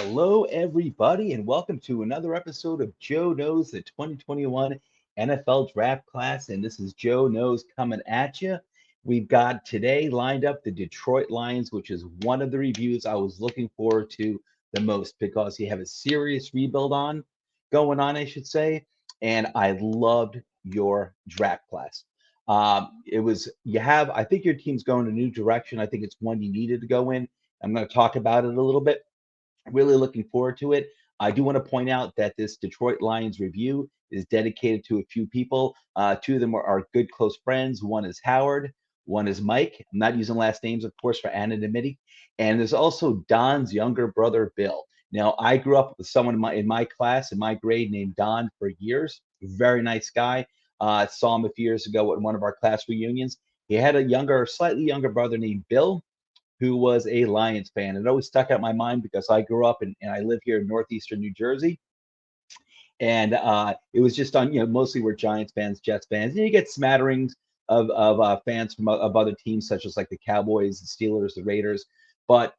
Hello, everybody, and welcome to another episode of Joe Knows the 2021 NFL Draft Class. And this is Joe Knows coming at you. We've got today lined up the Detroit Lions, which is one of the reviews I was looking forward to the most because you have a serious rebuild going on, I should say. And I loved your draft class. I think your team's going a new direction. I think it's one you needed to go in. I'm going to talk about it a little bit. Really looking forward to it. I do want to point out that this Detroit Lions review is dedicated to a few people. Two of them are good close friends. One is Howard, one is Mike. I'm not using last names, of course, for anonymity. And there's also Don's younger brother, Bill. Now, I grew up with someone in my class, in my grade, named Don for years. Very nice guy. Saw him a few years ago at one of our class reunions. He had a slightly younger brother named Bill, who was a Lions fan. It always stuck out in my mind because I grew up and I live here in northeastern New Jersey. And it was just mostly we're Giants fans, Jets fans. And you get smatterings of fans of other teams, such as like the Cowboys, the Steelers, the Raiders. But,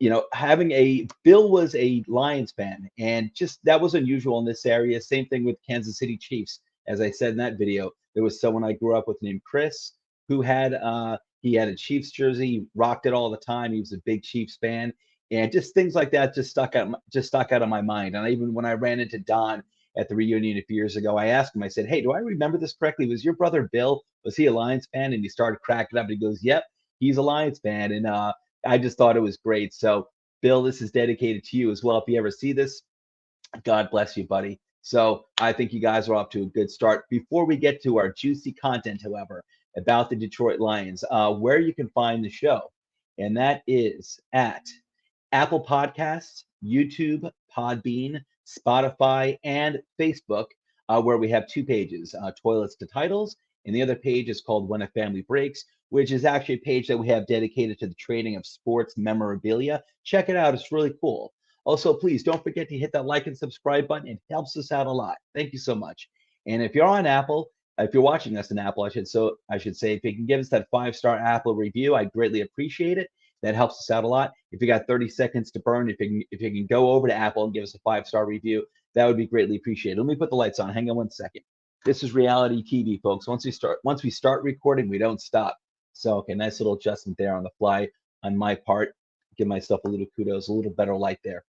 Bill was a Lions fan, and just that was unusual in this area. Same thing with Kansas City Chiefs. As I said in that video, there was someone I grew up with named Chris who he had a Chiefs jersey, rocked it all the time. He was a big Chiefs fan, and just things like that just stuck out of my mind. And even when I ran into Don at the reunion a few years ago, I asked him. I said, "Hey, do I remember this correctly? Was your brother Bill? Was he a Lions fan?" And he started cracking up. And he goes, "Yep, he's a Lions fan." And I just thought it was great. So, Bill, this is dedicated to you as well. If you ever see this, God bless you, buddy. So I think you guys are off to a good start. Before we get to our juicy content, however, about the Detroit Lions, where you can find the show, and that is at Apple Podcasts, YouTube, Podbean, Spotify, and Facebook, where we have two pages, Toilets to Titles, and the other page is called When a Family Breaks, which is actually a page that we have dedicated to the trading of sports memorabilia. Check it out. It's really cool. Also, please don't forget to hit that like and subscribe button. It helps us out a lot. Thank you so much. And if you're on Apple, if you're watching us in Apple, I should say, if you can give us that 5-star Apple review, I'd greatly appreciate it. That helps us out a lot. If you got 30 seconds to burn, if you can go over to Apple and give us a 5-star review, that would be greatly appreciated. Let me put the lights on. Hang on one second. This is reality TV, folks. Once we start recording, we don't stop. So, okay, nice little adjustment there on the fly on my part. Give myself a little kudos, a little better light there.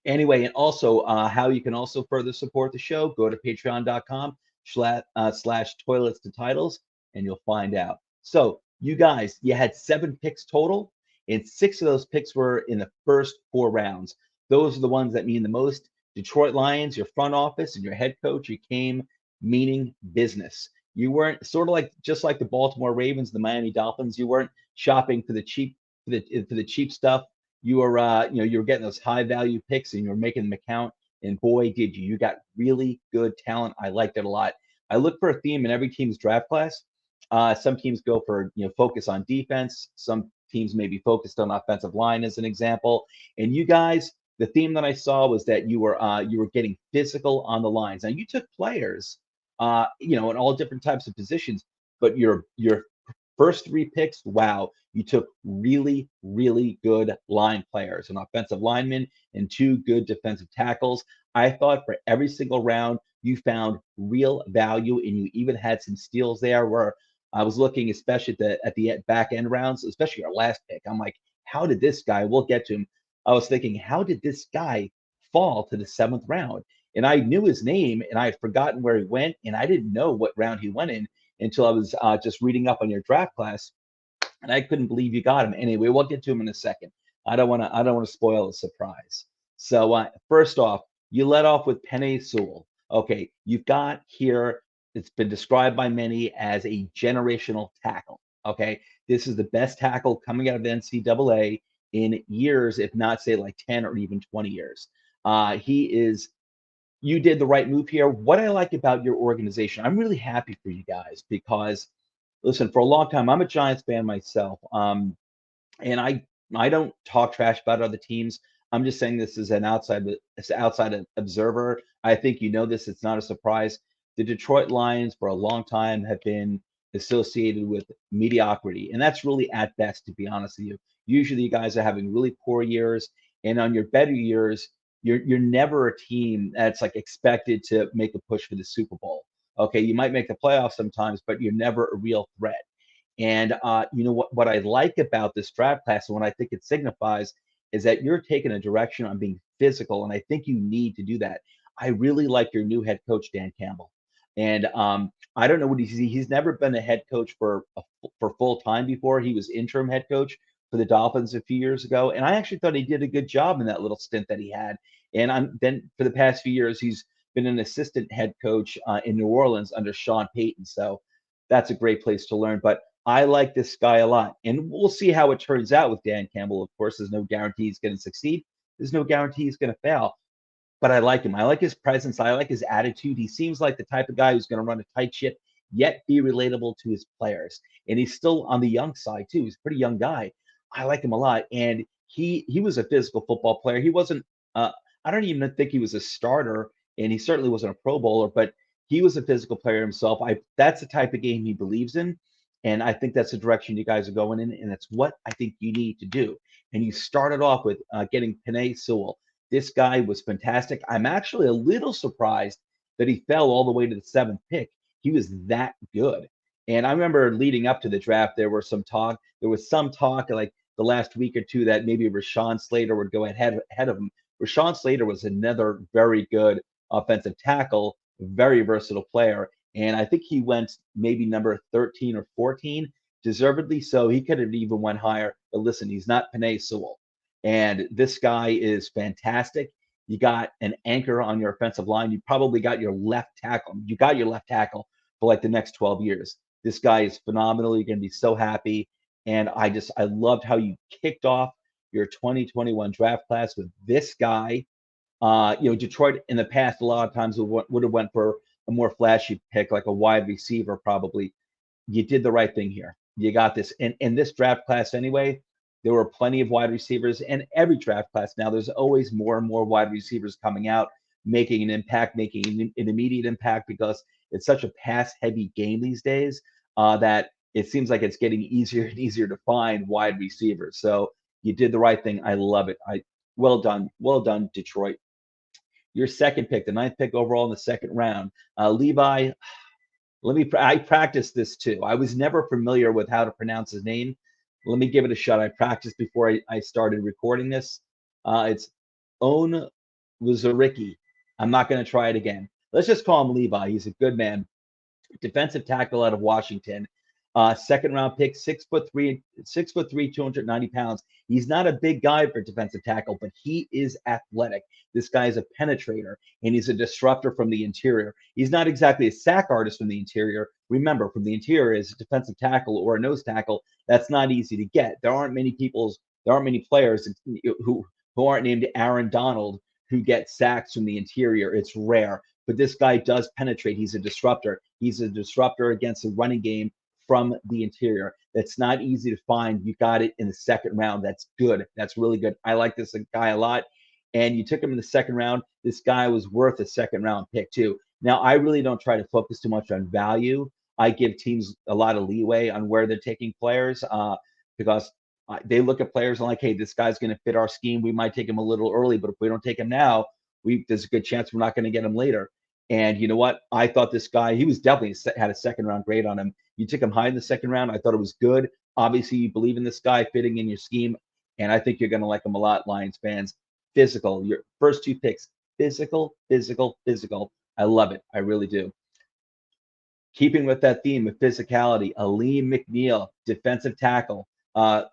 Anyway, and also how you can also further support the show, go to patreon.com/slash toilets to titles, and you'll find out. So you guys, you had 7 picks total, and 6 of those picks were in the first 4 rounds. Those are the ones that mean the most. Detroit Lions, your front office and your head coach, you came meaning business. You weren't just like the Baltimore Ravens, the Miami Dolphins. You weren't shopping for the cheap stuff. You were you were getting those high value picks and you were making them count. And boy, did you! You got really good talent. I liked it a lot. I look for a theme in every team's draft class. Some teams go for focus on defense. Some teams may be focused on offensive line, as an example. And you guys, the theme that I saw was that you were getting physical on the lines. Now you took players, in all different types of positions, but your first 3 picks, wow, you took really, really good line players, an offensive lineman and 2 good defensive tackles. I thought for every single round, you found real value, and you even had some steals there where I was looking, especially at the back end rounds, especially our last pick. I'm like, how did this guy, we'll get to him. I was thinking, how did this guy fall to the 7th round? And I knew his name and I had forgotten where he went, and I didn't know what round he went in until I was just reading up on your draft class, and I couldn't believe you got him. Anyway, we'll get to him in a second. I don't want to spoil the surprise. So first off, you let off with Penei Sewell. Okay, you've got here. It's been described by many as a generational tackle. Okay, this is the best tackle coming out of the NCAA in years, if not say like 10 or even 20 years. You did the right move here. What I like about your organization, I'm really happy for you guys because, listen, for a long time, I'm a Giants fan myself, and I don't talk trash about other teams. I'm just saying this as an outside observer. I think you know this. It's not a surprise. The Detroit Lions, for a long time, have been associated with mediocrity, and that's really at best, to be honest with you. Usually, you guys are having really poor years, And on your better years, you're never a team that's like expected to make a push for the Super Bowl. Okay, you might make the playoffs sometimes, but you're never a real threat. And you know what I like about this draft class and what I think it signifies is that you're taking a direction on being physical, and I think you need to do that. I really like your new head coach, Dan Campbell. And I don't know what he's never been a head coach for full time before. He was interim head coach for the Dolphins a few years ago, and I actually thought he did a good job in that little stint that he had. And then for the past few years, he's been an assistant head coach in New Orleans under Sean Payton. So that's a great place to learn. But I like this guy a lot, and we'll see how it turns out with Dan Campbell. Of course, there's no guarantee he's going to succeed. There's no guarantee he's going to fail, but I like him. I like his presence. I like his attitude. He seems like the type of guy who's going to run a tight ship, yet be relatable to his players. And he's still on the young side too. He's a pretty young guy. I like him a lot. And he was a physical football player. He wasn't. I don't even think he was a starter, and he certainly wasn't a Pro Bowler. But he was a physical player himself. That's the type of game he believes in, and I think that's the direction you guys are going in, and that's what I think you need to do. And you started off with getting Penei Sewell. This guy was fantastic. I'm actually a little surprised that he fell all the way to the seventh pick. He was that good. And I remember leading up to the draft, there was some talk like the last week or two that maybe Rashawn Slater would go ahead of him. Rashawn Slater was another very good offensive tackle, very versatile player. And I think he went maybe number 13 or 14, deservedly so. He could have even went higher. But listen, he's not Penei Sewell. And this guy is fantastic. You got an anchor on your offensive line. You probably got your left tackle. You got your left tackle for like the next 12 years. This guy is phenomenal. You're going to be so happy. And I loved how you kicked off your 2021 draft class with this guy. Detroit in the past a lot of times would have went for a more flashy pick, like a wide receiver, probably. You did the right thing here. You got this. And in this draft class anyway, there were plenty of wide receivers. And every draft class now, there's always more and more wide receivers coming out, making an impact, making an immediate impact because it's such a pass-heavy game these days that it seems like it's getting easier and easier to find wide receivers. So you did the right thing. I love it. Well done, Detroit. Your second pick, the ninth pick overall in the second round, Levi. I practiced this too. I was never familiar with how to pronounce his name. Let me give it a shot. I practiced before I started recording this. It's On Wuzuriki. I'm not going to try it again. Let's just call him Levi. He's a good man. Defensive tackle out of Washington. Second round pick, 6'3", 290 pounds. He's not a big guy for defensive tackle, but he is athletic. This guy is a penetrator, and he's a disruptor from the interior. He's not exactly a sack artist from the interior. Remember, from the interior as a defensive tackle or a nose tackle, that's not easy to get. There aren't many players who aren't named Aaron Donald who get sacks from the interior. It's rare. But this guy does penetrate. He's a disruptor. He's a disruptor against the running game from the interior. That's not easy to find. You got it in the second round. That's good. That's really good. I like this guy a lot. And you took him in the second round. This guy was worth a second round pick too. Now, I really don't try to focus too much on value. I give teams a lot of leeway on where they're taking players because they look at players and like, hey, this guy's going to fit our scheme. We might take him a little early, but if we don't take him now, there's a good chance we're not going to get him later. And you know what? I thought this guy, he was definitely had a second round grade on him. You took him high in the second round. I thought it was good. Obviously, you believe in this guy fitting in your scheme, and I think you're going to like him a lot, Lions fans. Physical. Your first two picks, physical, physical, physical. I love it. I really do. Keeping with that theme of physicality, Aleem McNeil, defensive tackle.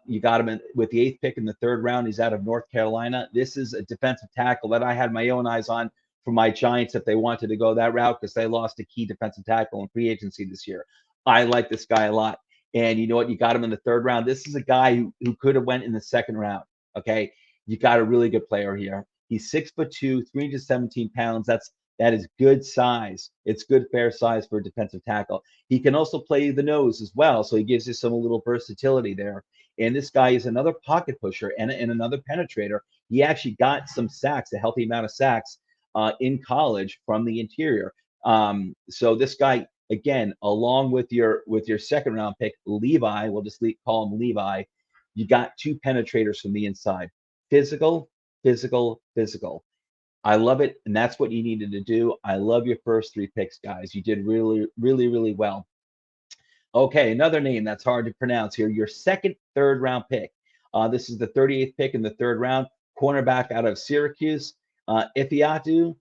You got him with the eighth pick in the third round. He's out of North Carolina. This is a defensive tackle that I had my own eyes on for my Giants if they wanted to go that route because they lost a key defensive tackle in free agency this year. I like this guy a lot. And you know what? You got him in the third round. This is a guy who could have went in the second round. Okay. You got a really good player here. He's 6'2", 317 pounds. That is good size. It's good, fair size for a defensive tackle. He can also play the nose as well, so he gives you some little versatility there. And this guy is another pocket pusher and another penetrator. He actually got some sacks, a healthy amount of sacks in college from the interior. So this guy, again, along with your second round pick, Levi, we'll just call him Levi. You got two penetrators from the inside. Physical, physical, physical. I love it, and that's what you needed to do. I love your first three picks, guys. You did really, really, really well. Okay, another name that's hard to pronounce here. Your second, third round pick. This is the 38th pick in the third round. Cornerback out of Syracuse, Ifiatu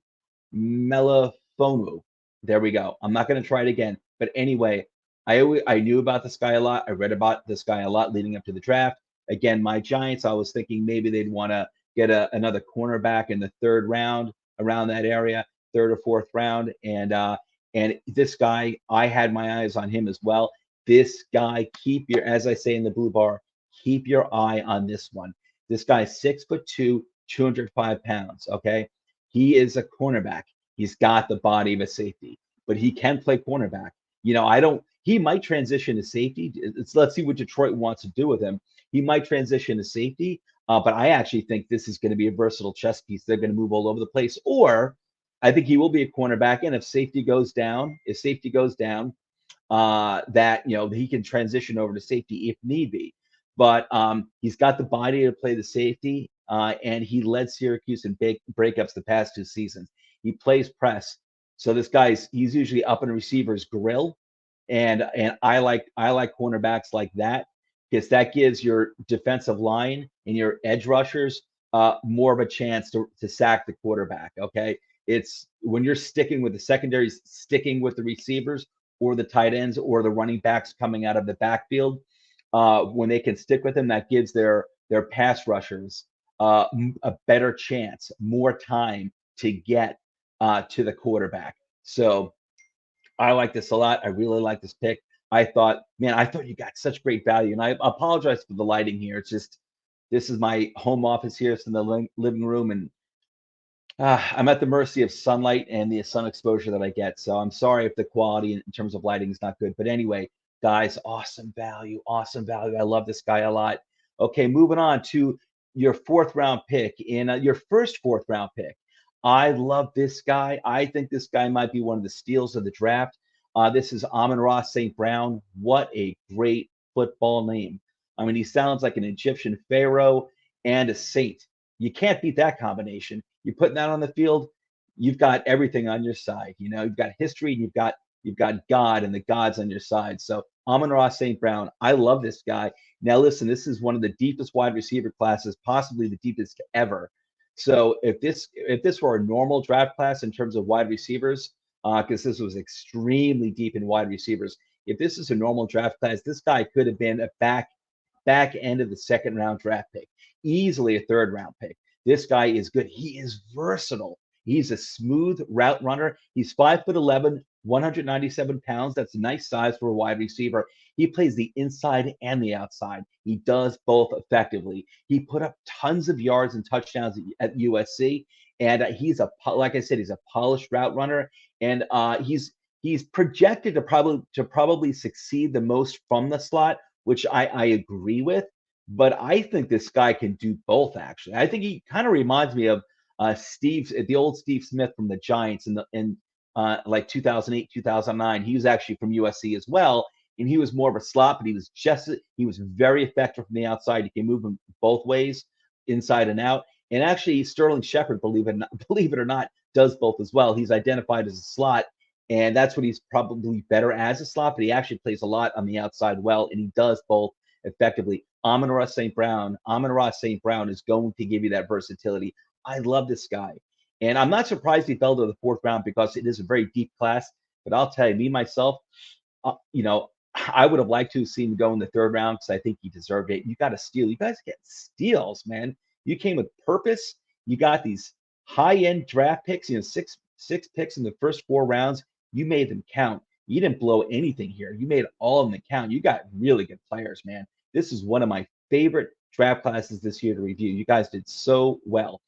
Melifonwu. There we go. I'm not going to try it again. But anyway, I knew about this guy a lot. I read about this guy a lot leading up to the draft. Again, my Giants, I was thinking maybe they'd want to get another cornerback in the third round, around that area, third or fourth round. And this guy, I had my eyes on him as well. This guy, as I say in the blue bar, keep your eye on this one. This guy's 6'2", 205 pounds. Okay. He is a cornerback. He's got the body of a safety, but he can play cornerback. He might transition to safety. Let's see what Detroit wants to do with him. He might transition to safety, but I actually think this is going to be a versatile chess piece. They're going to move all over the place. Or I think he will be a cornerback. And if safety goes down, that he can transition over to safety if need be. But he's got the body to play the safety, and he led Syracuse in big breakups the past 2 seasons. He plays press, so he's usually up in a receiver's grill, and I like cornerbacks like that because that gives your defensive line and your edge rushers more of a chance to sack the quarterback. Okay, it's when you're sticking with the secondaries, sticking with the receivers or the tight ends or the running backs coming out of the backfield, when they can stick with them, that gives their pass rushers a better chance, more time to get to the quarterback. So I like this a lot. I really like this pick. I thought you got such great value, and I apologize for the lighting here. It's just this is my home office here. It's in the living room, and I'm at the mercy of sunlight and the sun exposure that I get. So I'm sorry if the quality in terms of lighting is not good. But anyway, guys, awesome value, awesome value. I love this guy a lot. Okay, moving on to your fourth round pick in your first fourth round pick. I love this guy. I think this guy might be one of the steals of the draft. This is Amon-Ra St. Brown. What a great football name. I mean, he sounds like an Egyptian pharaoh and a saint. You can't beat that combination. You're putting that on the field, you've got everything on your side. You've got history, and you've got God and the gods on your side. So Amon-Ra St. Brown, I love this guy. Now listen, this is one of the deepest wide receiver classes, possibly the deepest ever. So if this were a normal draft class in terms of wide receivers, because this was extremely deep in wide receivers, if this is a normal draft class, this guy could have been a back end of the second round draft pick, easily a third round pick. This guy is good. He is versatile. He's a smooth route runner. He's 5'11", 197 pounds. That's a nice size for a wide receiver. He plays the inside and the outside. He does both effectively. He put up tons of yards and touchdowns at USC, and like I said, he's a polished route runner, and he's projected to probably succeed the most from the slot, which I agree with. But I think this guy can do both. Actually, I think he kind of reminds me of the old Steve Smith from the Giants in like 2008, 2009. He was actually from USC as well, and he was more of a slot, but he was very effective from the outside. He can move him both ways, inside and out. And actually, Sterling Shepard, believe it or not, does both as well. He's identified as a slot, and that's what he's probably better as a slot. But he actually plays a lot on the outside well, and he does both effectively. Amon-Ra St. Brown is going to give you that versatility. I love this guy. And I'm not surprised he fell to the fourth round because it is a very deep class. But I'll tell you, me, myself, I would have liked to have seen him go in the third round because I think he deserved it. You got a steal. You guys get steals, man. You came with purpose. You got these high-end draft picks, six picks in the first 4 rounds. You made them count. You didn't blow anything here. You made all of them count. You got really good players, man. This is one of my favorite draft classes this year to review. You guys did so well.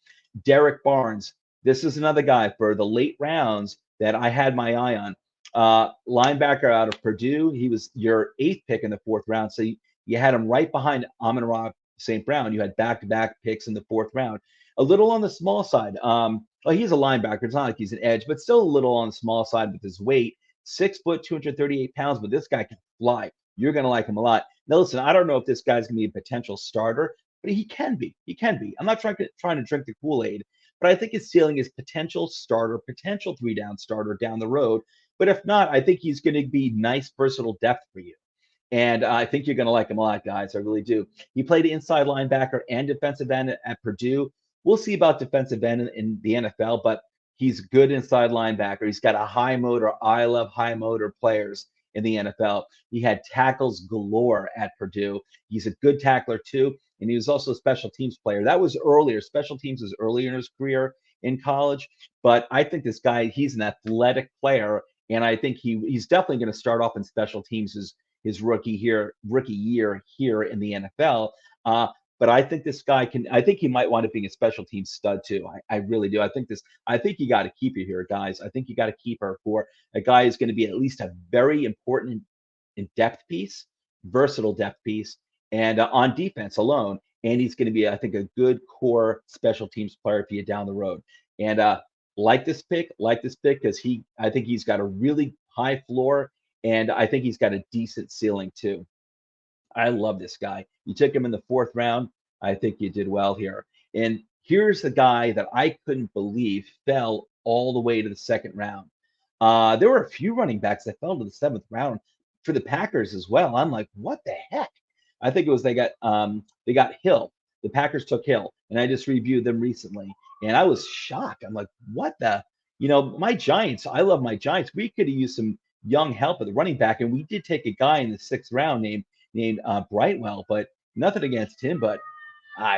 Derek Barnes. This is another guy for the late rounds that I had my eye on. Linebacker out of Purdue. He was your 8th pick in the 4th round. So you had him right behind Amon-Ra St. Brown. You had back-to-back picks in the 4th round. A little on the small side. Well, he's a linebacker. It's not like he's an edge, but still a little on the small side with his weight. 6 foot, 238 pounds, but this guy can fly. You're going to like him a lot. Now, listen, I don't know if this guy's going to be a potential starter, but he can be. He can be. I'm not trying to drink the Kool-Aid, but I think his ceiling is potential starter, potential three-down starter down the road. But if not, I think he's going to be nice, versatile depth for you. And I think you're going to like him a lot, guys. I really do. He played inside linebacker and defensive end at Purdue. We'll see about defensive end in the NFL, but he's good inside linebacker. He's got a high motor. I love high motor players in the NFL. He had tackles galore at Purdue. He's a good tackler too, and he was also a special teams player. That was earlier. Special teams was earlier in his career in college, but I think this guy, he's an athletic player, and I think he's definitely going to start off in special teams his rookie year here in the NFL. But I think this guy can. I think he might wind up being a special team stud too. I really do. I think you got to keep her here, guys. I think you got to keep her for a guy who's going to be at least a very important in depth piece, versatile depth piece, and on defense alone. And he's going to be, I think, a good core special teams player for you down the road. And like this pick because I think he's got a really high floor, and I think he's got a decent ceiling too. I love this guy. You took him in the fourth round. I think you did well here. And here's the guy that I couldn't believe fell all the way to the second round. There were a few running backs that fell to the seventh round for the Packers as well. I'm like, what the heck? I think it was they got Hill. The Packers took Hill, and I just reviewed them recently, and I was shocked. I'm like, what the? My Giants. I love my Giants. We could have used some young help at the running back, and we did take a guy in the sixth round named Brightwell, but nothing against him, but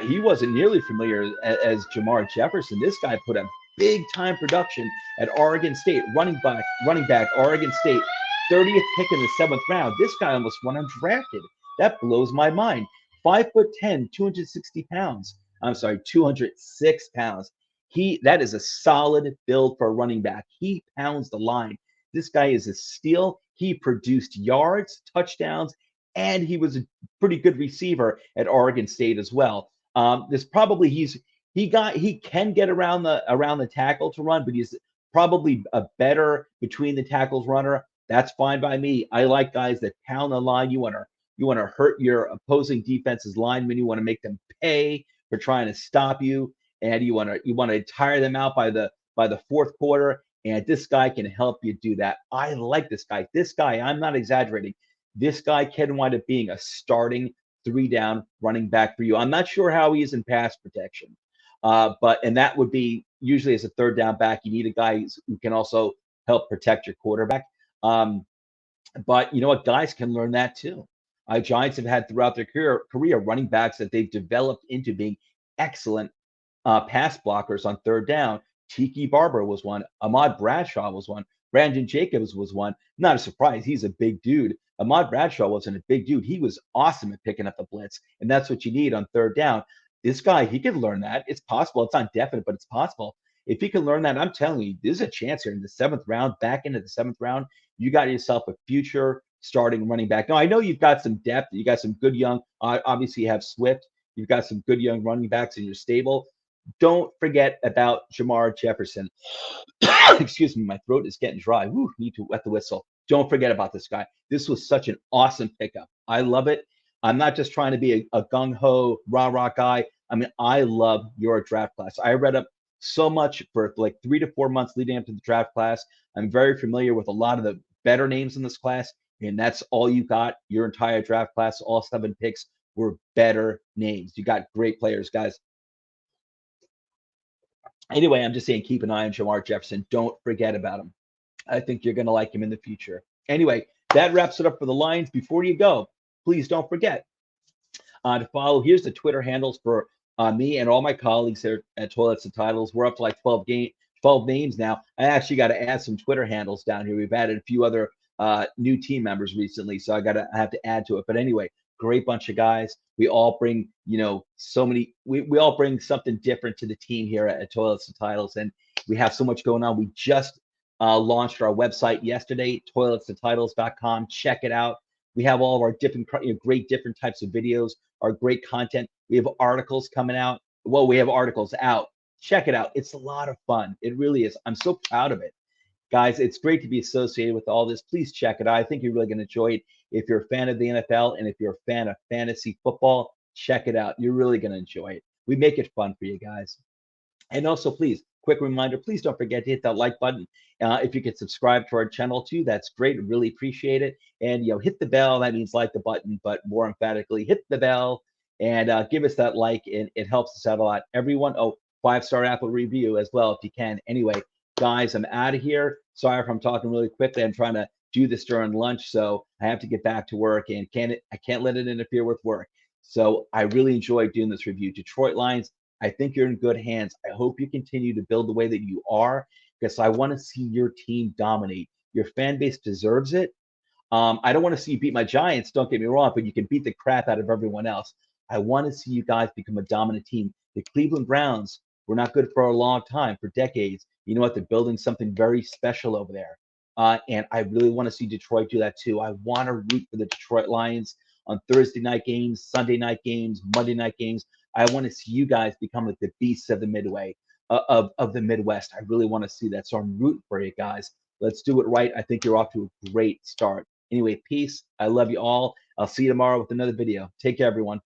he wasn't nearly familiar as Jamar Jefferson. This guy put a big time production at Oregon State, running back, Oregon State, 30th pick in the seventh round. This guy almost went undrafted. That blows my mind. 5'10", 260 pounds. I'm sorry, 206 pounds. That is a solid build for a running back. He pounds the line. This guy is a steal. He produced yards, touchdowns, and he was a pretty good receiver at Oregon State as well. He can get around the tackle to run, but he's probably a better between the tackles runner. That's fine by me. I like guys that pound the line. You want to hurt your opposing defense's linemen. You want to make them pay for trying to stop you, and you want to tire them out by the fourth quarter. And this guy can help you do that. I like this guy. This guy, I'm not exaggerating. This guy can wind up being a starting three-down running back for you. I'm not sure how he is in pass protection, and that would be usually as a third down back. You need a guy who can also help protect your quarterback. But you know what? Guys can learn that too. Giants have had throughout their career running backs that they've developed into being excellent pass blockers on third down. Tiki Barber was one. Ahmad Bradshaw was one. Brandon Jacobs was one. Not a surprise. He's a big dude. Ahmad Bradshaw wasn't a big dude. He was awesome at picking up the blitz, and that's what you need on third down. This guy, he could learn that. It's possible. It's not definite, but it's possible. If he can learn that, I'm telling you, there's a chance here in the seventh round, back into the seventh round, you got yourself a future starting running back. Now, I know you've got some depth. You got some good young, obviously you have Swift. You've got some good young running backs in your stable. Don't forget about Jamar Jefferson. Excuse me, my throat is getting dry. Woo, need to wet the whistle. Don't forget about this guy. This was such an awesome pickup. I love it. I'm not just trying to be a gung-ho, rah-rah guy. I mean, I love your draft class. I read up so much for like 3 to 4 months leading up to the draft class. I'm very familiar with a lot of the better names in this class, and that's all you got. Your entire draft class, all 7 picks were better names. You got great players, guys. Anyway, I'm just saying keep an eye on Jamar Jefferson. Don't forget about him. I think you're going to like him in the future. Anyway, that wraps it up for the Lions. Before you go, please don't forget to follow. Here's the Twitter handles for me and all my colleagues here at Toilets and Titles. We're up to like 12 names now. I actually got to add some Twitter handles down here. We've added a few other new team members recently, so I have to add to it. But anyway, great bunch of guys. We all bring, so many. We all bring something different to the team here at Toilets and Titles, and we have so much going on. We just launched our website yesterday, toiletsandtitles.com. Check it out. We have all of our great different types of videos, our great content. We have articles coming out. Well, we have articles out. Check it out. It's a lot of fun. It really is. I'm so proud of it. Guys, it's great to be associated with all this. Please check it out. I think you're really going to enjoy it. If you're a fan of the NFL and if you're a fan of fantasy football, check it out. You're really going to enjoy it. We make it fun for you guys. And also, please, quick reminder, please don't forget to hit that like button. If you could subscribe to our channel too, that's great. Really appreciate it. And, hit the bell. That means like the button, but more emphatically, hit the bell and give us that like. And it helps us out a lot. Everyone, 5-star Apple review as well if you can. Anyway, guys, I'm out of here. Sorry if I'm talking really quickly. I'm trying to do this during lunch, so I have to get back to work and I can't let it interfere with work. So I really enjoyed doing this review. Detroit Lions, I think you're in good hands. I hope you continue to build the way that you are because I want to see your team dominate. Your fan base deserves it. I don't want to see you beat my Giants, don't get me wrong, but you can beat the crap out of everyone else. I want to see you guys become a dominant team. The Cleveland Browns were not good for a long time, for decades. You know what? They're building something very special over there. And I really want to see Detroit do that too. I want to root for the Detroit Lions on Thursday night games, Sunday night games, Monday night games. I want to see you guys become like the beasts of the Midway, of the Midwest. I really want to see that. So I'm rooting for you guys. Let's do it right. I think you're off to a great start. Anyway, peace. I love you all. I'll see you tomorrow with another video. Take care, everyone.